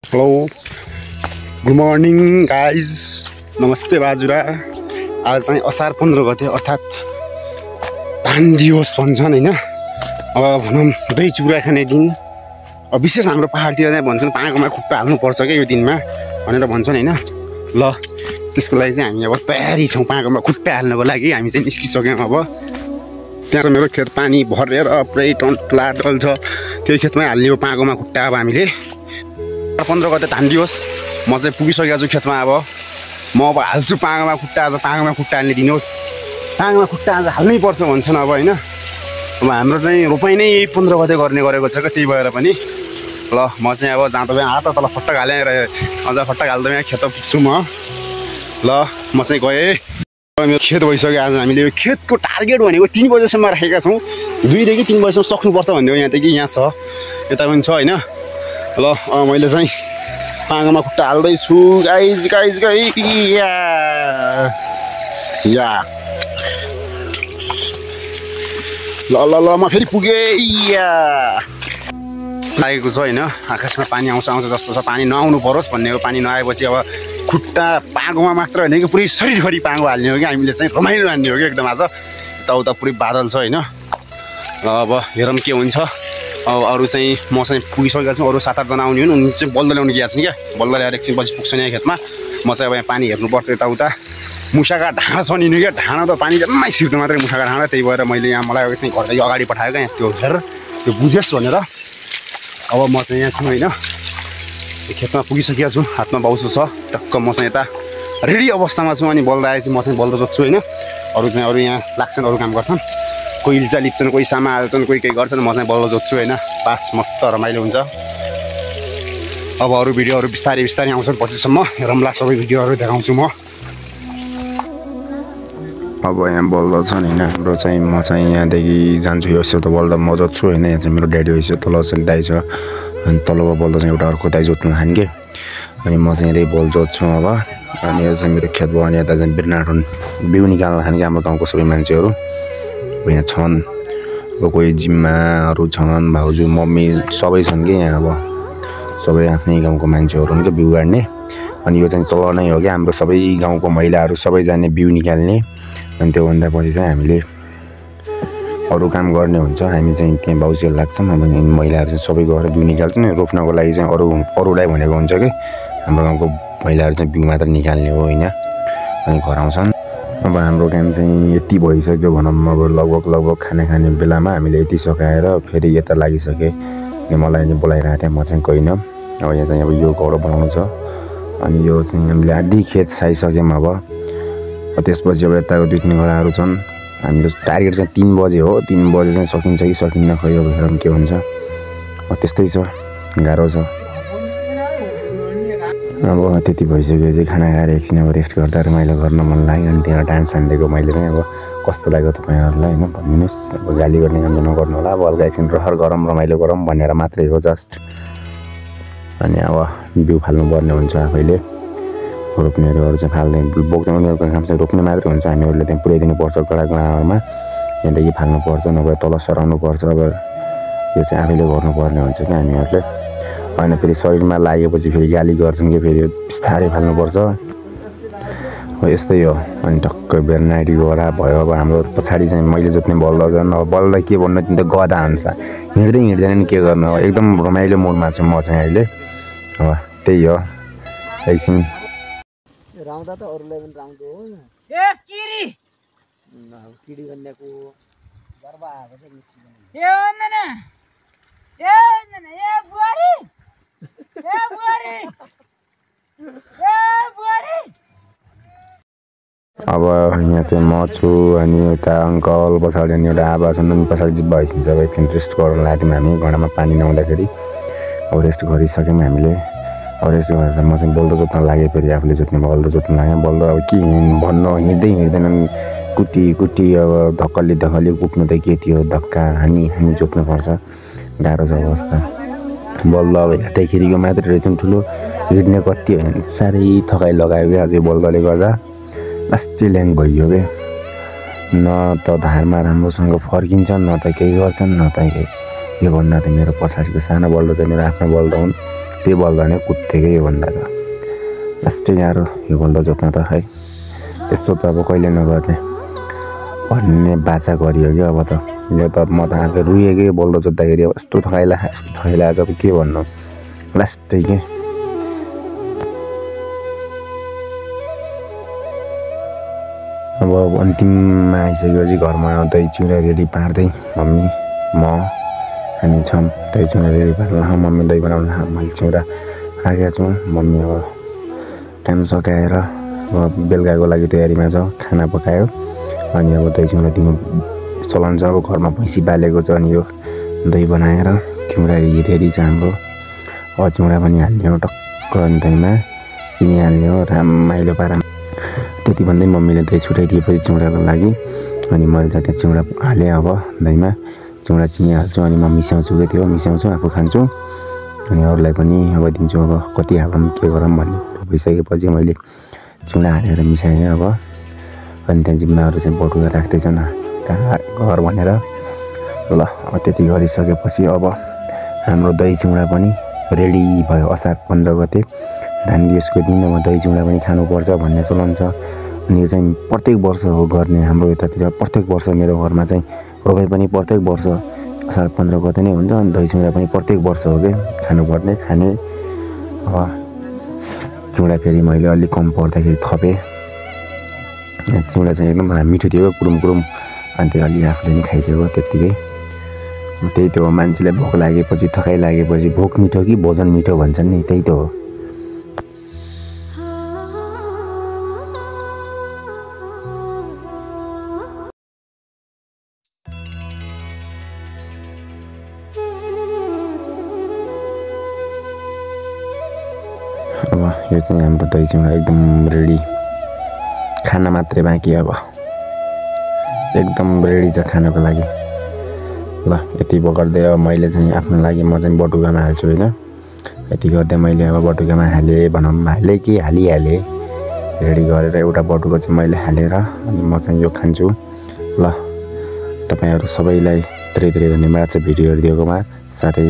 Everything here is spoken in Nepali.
हेलो गुड मर्निङ गाइज नमस्ते बाजुरा। आज चाहिँ असार 15 गते अर्थात् धान दिवस भन्छन् होइन। अब भनौँ दही चिउरा खाने दिन। अब विशेष हाम्रो पाहाडतिर चाहिँ भन्छन् पाँगोमा खुट्टा हाल्नुपर्छ क्या यो दिनमा भनेर भन्छन् होइन। ल त्यसको लागि चाहिँ हामी अब तयारी छौँ पाँगोमा खुट्टा हाल्नको लागि। हामी चाहिँ निस्किसक्यौँ। अब त्यहाँ चाहिँ मेरो खेत पानी भरेर पुरै टन्टला डल्छ। त्यही खेतमै हाल्ने हो पाँगोमा खुट्टा। अब हामीले 15 गते धान दिवस म चाहिँ पुगिसकेको छु खेतमा। अब म हाल्छु पाँगोमा खुट्टा। आज पाँगोमा खुट्टा हाल्ने दिन हो। पाँगोमा खुट्टा आज हाल्नै पर्छ भन्छन् अब होइन। अब हाम्रो चाहिँ रोपाइ नै 15 गते गर्ने गरेको छ क्या, त्यही भएर पनि ल म चाहिँ अब जाँदा हात तल फट्टक हालेर अझ फट्टक हाल्दा यहाँ खेत पुग्छु म। ल म चाहिँ गएँ। मेरो खेत भइसक्यो। आज हामीले यो खेतको टार्गेट भनेको 3 बजेसम्म राखेका छौँ। 2 देखि 3 बजेसम्म सक्नुपर्छ भन्ने हो। यहाँदेखि यहाँ छ, यता पनि छ होइन। ल मैले चाहिँ पाँगोमा खुट्टा हाल्दैछु गाइज गाइज गाइज या ल ल ल म फेरि पुगेँ या लागेको छ होइन। आकाशमा पानी आउँछ आउँछ जस्तो छ। पानी नआउनु परोस् भन्ने हो। पानी नआएपछि अब खुट्टा पाँगोमा मात्र होइन कि पुरै शरीरभरि पाँगो हाल्ने हो कि हामीले चाहिँ रमाइलो हान्ने हो कि एकदम। आज यताउता पुरै बादल छ होइन। अब हेरौँ के हुन्छ। अब अरू चाहिँ म चाहिँ पुगिसकेको छु। अरू 7-8 जना आउने हुन्। उनी चाहिँ बल्द ल्याउनु गएको छन् क्या। बल्द ल्याएर एकछिन पछि पुग्छन् यहाँ खेतमा। म चाहिँ अब यहाँ पानी हेर्नुपर्छ यताउता। मुसाका ढाँडा छ नि क्या। ढाँडा त पानी जम्मै छिर्दो मात्रै मुसाका ढाँडा। त्यही भएर मैले यहाँ मलाई चाहिँ घरदेखि अगाडि पठाएको यहाँ त्यो हेरेर त्यो बुझेस् भनेर। अब म चाहिँ यहाँ छु होइन। खेतमा पुगिसकेको छु। हातमा बाउसो छ टक्क। म चाहिँ यता रेडी अवस्थामा छु। अनि बल्द आएपछि म चाहिँ बल्द जोत्छु होइन। अरू चाहिँ अरू यहाँ लाग्छन्, अरू काम गर्छन्। कोही लिचा लिप्छन्, कोही सामा हाल्छन्, कोही केही गर्छन्। म चाहिँ बल्ल जोत्छु होइन। पास मस्त रमाइलो हुन्छ। अब अरू भिडियोहरू बिस्तारै बिस्तारै आउँछन् पछिसम्म। हेरौँला सबै भिडियोहरू देखाउँछु म। अब यहाँ बल्द छन् होइन हाम्रो चाहिँ। म चाहिँ यहाँदेखि जान्छु यसो त बल्द म जोत्छु होइन। यहाँ चाहिँ मेरो ड्याडी यसो तल चाहिँ दाइ छ। अनि तलको बल्द चाहिँ एउटा अर्को दाइ जोत्नु खान्के। अनि म चाहिँ यहाँदेखि बल जोत्छु अब। अनि यो चाहिँ मेरो खेत भयो। अनि यता चाहिँ बिर्नाटुन बिउ निकाल्न खान्के हाम्रो गाउँको सबै मान्छेहरू यहाँ छन्। अब कोही जिम्माहरू छन्, भाउजू मम्मी सबै छन् कि यहाँ। अब सबै आफ्नै गाउँको मान्छेहरू हुन् क्या बिउ गाड्ने। अनि यो चाहिँ चलनै हो क्या हाम्रो सबै गाउँको महिलाहरू सबै जाने बिउ निकाल्ने। अनि त्योभन्दा पछि चाहिँ हामीले अरू काम गर्ने हुन्छ। हामी चाहिँ त्यहाँ बाउसीहरू लाग्छौँ। अब महिलाहरू चाहिँ सबै गएर बिउ निकाल्छन्। रोप्नको लागि चाहिँ अरूलाई भनेको हुन्छ कि हाम्रो गाउँको महिलाहरू चाहिँ बिउ मात्र निकाल्ने हो होइन। अनि घर आउँछन्। अब हाम्रो काम चाहिँ यति भइसक्यो भनौँ। अब लगभग खाना खाने बेलामा हामीले यति सकाएर फेरि यता लागिसकेँ। अनि मलाई बोलाइरहेको थियो, म चाहिँ गइनँ। अब यहाँ चाहिँ अब यो गौरव बनाउनु छ। अनि यो चाहिँ हामीले आधी खेत छाइसक्यौँ। अब त्यसपछि अब यताको 2-3 घडाहरू छन्। हाम्रो टार्गेट चाहिँ 3 बजे हो। 3 बजे चाहिँ सकिन्छ कि सकिन्न खै अब हेरौँ के हुन्छ। त्यस्तै छ, गाह्रो छ। अब त्यति भइसक्यो चाहिँ खाना खाएर एकछिन अब रेस्ट गर्दा रमाइलो गर्न मन लाग्यो। अनि त्यहाँ डान्स हानिदिएको मैले चाहिँ। अब कस्तो लाग्यो तपाईँहरूलाई होइन भनिदिनुहोस्। अब गाली गर्ने काम त नगर्नु होला। अब हल्का एकछिन रहर गरौँ रमाइलो गरौँ भनेर मात्रै हो जस्ट। अनि अब बिउ फाल्नुपर्ने हुन्छ आफैले। रोप्नेहरू चाहिँ फाल्ने बोक्ने उनीहरूको काम चाहिँ रोप्ने मात्रै हुन्छ। हामीहरूले त्यहाँ पुर्याइदिनुपर्छ गडामा। त्यहाँदेखि फाल्नुपर्छ, नभए तल सराउनुपर्छ। अब यो चाहिँ आफैले गर्नुपर्ने हुन्छ क्या हामीहरूले। होइन फेरि शरीरमा लागेपछि फेरि गाली गर्छन् कि फेरि बिस्तारै फाल्नुपर्छ। अब यस्तै हो। अनि टक्क बेर्नाडी गरा भयो। अब हाम्रो पछाडि चाहिँ मैले जोत्ने बल्द छन्। अब बल्द के भन्नु तिमी त गधा हुन्छ। हिँड्दै हिँड्दैन नि के गर्नु। अब एकदम रमाइलो मोडमा छु म चाहिँ अहिले। अब त्यही हो। एकछिन राउँदा त अरूलाई पनि राउँदो हो। ए किरी किडी भन्नेको गर्वा आएको छ निस्किनु। ए भन्दैन ए बुहारी ए बुहारी ए बुहारी। अब यहाँ चाहिँ म छु। अनि उता अङ्कल पछाडि अनि एउटा आबा छन्। अनि पछाडि जिब्बा भइसक्छ। अब एकछिन रेस्ट गर्न लाग्यौँ हामी घडामा पानी नहुँदाखेरि। अब रेस्ट गरिसक्यौँ हामीले। अब रेस्ट गरेर म चाहिँ बल्द जोत्न लागेँ। फेरि आफूले जोत्ने बल्द जोत्न लागेँ। बल्द अब के भन्नु हिँड्दै हिँड्दैनन् कुटी अब धक्कली कुट्नु त के थियो। धक्का हानी जोत्नुपर्छ। गाह्रो छ अवस्था। बल्द अब हेर्दैखेरिको मात्रै रहेछन् ठुलो। हिँड्ने कति होइन साह्रै थकाइ लगायो क्या अझै बल्दले गर्दा। लास्टै ल्याङ भइयो क्या। न त धारमा राम्रोसँग फर्किन्छन्, न त केही गर्छन्, न त केही। योभन्दा त मेरो पछाडिको सानो बल्द चाहिँ मेरो आफ्नो बल्द हुन्। त्यो बल्द नै कुद्थेकै योभन्दा त लास्टै गाह्रो यो बल्द जोत्न त है। यस्तो त अब कहिले नगर्ने भन्ने बाचा गरियो क्या अब त। यो त म त आज रुएकै बल्द जोत्दाखेरि अब यस्तो ठकाइला आज अब के भन्नु लास्टै के। अब अन्तिममा आइसकेपछि घरमा दही चिउरा रेडी पार्दै मम्मी म हामी छौँ। दही चिउरा रेडी पार्न मम्मी दही बनाउन मैले चिउरा राखेको छु। मम्मी अब काम सकाएर अब बेलुकाको लागि तयारीमा छ, खाना पकायो। अनि अब दही चिउरा दिनु चलन छ। अब घरमा भैँसी पालेको छ अनि यो दही बनाएर चिउरा रेडी छ हाम्रो। अब चिउरा पनि हाल्ने हो टक्क दहीमा चिनी हाल्ने हो रमाइलो पारा। त्यति भन्दै मम्मीले दही छुट्याइदिएपछि चिउराको लागि अनि मैले चाहिँ त्यहाँ चिउरा हालेँ। अब दहीमा चिउरा चिनी हाल्छु अनि म मिसाउँछु क्या, त्यो मिसाउँछु आफू खान्छु अनि अरूलाई पनि अब दिन्छु। अब कति हालौँ के गरौँ भन्ने भइसकेपछि मैले चिउरा हालेर मिसाएँ। अब अनि त्यहाँ जिम्माहरू चाहिँ बटुलेर राख्दैछन् कहाँ घर भनेर। ल अब त्यति गरिसकेपछि अब हाम्रो दही चिउरा पनि रेडी भयो। असार 15 गते धान दिवसको दिन अब दही चिउरा पनि खानुपर्छ भन्ने चलन छ। अनि यो चाहिँ प्रत्येक वर्ष हो गर्ने हाम्रो यतातिर। प्रत्येक वर्ष मेरो घरमा चाहिँ रोपाइ पनि प्रत्येक वर्ष असार 15 गते नै हुन्छ। अनि दही चिउरा पनि प्रत्येक वर्ष हो कि खानुपर्ने खाने। अब चिउरा फेरि मैले अलिक कम पर्दाखेरि थपेँ। चिउरा चाहिँ एकदम मिठो थियो कुरुम कुरुम। अनि त्यो अलि आफूले नि खाइदिएको त्यत्तिकै। त्यही त हो मान्छेलाई भोक लागेपछि थकाइ लागेपछि भोक मिठो कि भोजन मिठो भन्छन् नि, त्यही त हो। अब यो चाहिँ हाम्रो दही चिउरा एकदम रेडी, खाना मात्रै बाँकी। अब एकदम रेडी छ खानको लागि। ल यति गर्दै अब मैले चाहिँ आफ्नो लागि म चाहिँ बटुकामा हाल्छु होइन। यति गर्दै मैले अब बटुकामा हालेँ भनौँ, हालेँ कि हालिहालेँ रेडी गरेर एउटा बटुको चाहिँ मैले हालेर अनि म चाहिँ यो खान्छु। ल तपाईँहरू सबैलाई धेरै धेरै धन्यवाद छ भिडियो हेरिदिएकोमा। साथै